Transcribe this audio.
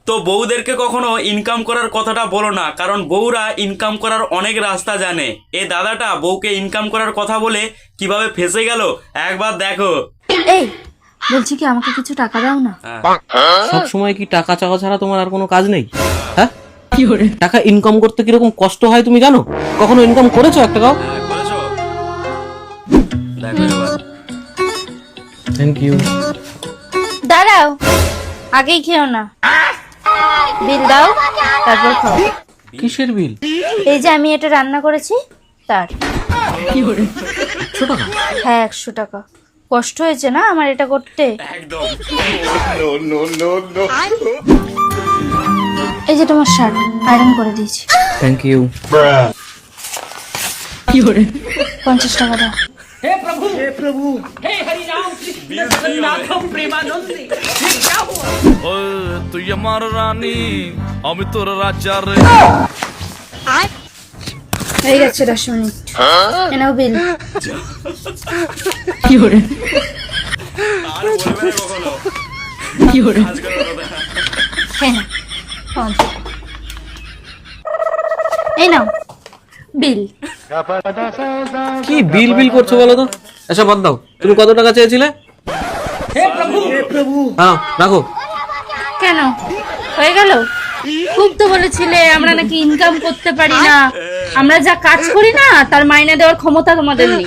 তো বউদেরকে কখনো ইনকাম করার কথাটা বলো না, কারণ বউরা ইনকাম করার অনেক রাস্তা জানে। এ দাদাটা বউকে ইনকাম করার কথা বলে কিভাবে ফেসে গেল একবার দেখো। এই বলছি কি, আমাকে কিছু টাকা দাও না। সব সময় কি টাকা চাওয়া ছাড়া তোমার আর কোনো কাজ নেই? হ্যাঁ, কি করে টাকা ইনকাম করতে কিরকম কষ্ট হয় তুমি জানো? কখনো ইনকাম করেছো এক টাকাও? করেছো? দেখো এবার। Thank you. দাঁড়াও, আগেই খেও না, বিল দাও তারপর খাও। কিসের বিল? এই যে আমি এটা রান্না করেছি তার। 100 টাকা? হ্যাঁ 100 টাকা। কষ্ট হয়েছে না আমার এটা করতে। একদম। এই যে তোমার শার্ট আয়রন করে দিয়েছি। Thank you. 50 টাকা দাও। তুই আমার রানী, আমি তোর রাজা রে। হয়ে গেছে 10 মিনিট। এনাও বিল। আর বলবে না কখনো। কাজ করার কথা। হ্যাঁ না, 50। এই নাও বিল। কি বিল বিল করছো বলো তো? আচ্ছা বাদ দাও, তুমি কত টাকা চেয়েছিলে? হ্যাঁ রাখো। কেন হয়ে গেল? খুব তো বলেছিলে আমরা নাকি ইনকাম করতে পারি না, আমরা যা কাজ করি না তার মাইনে দেওয়ার ক্ষমতা তোমাদের নেই।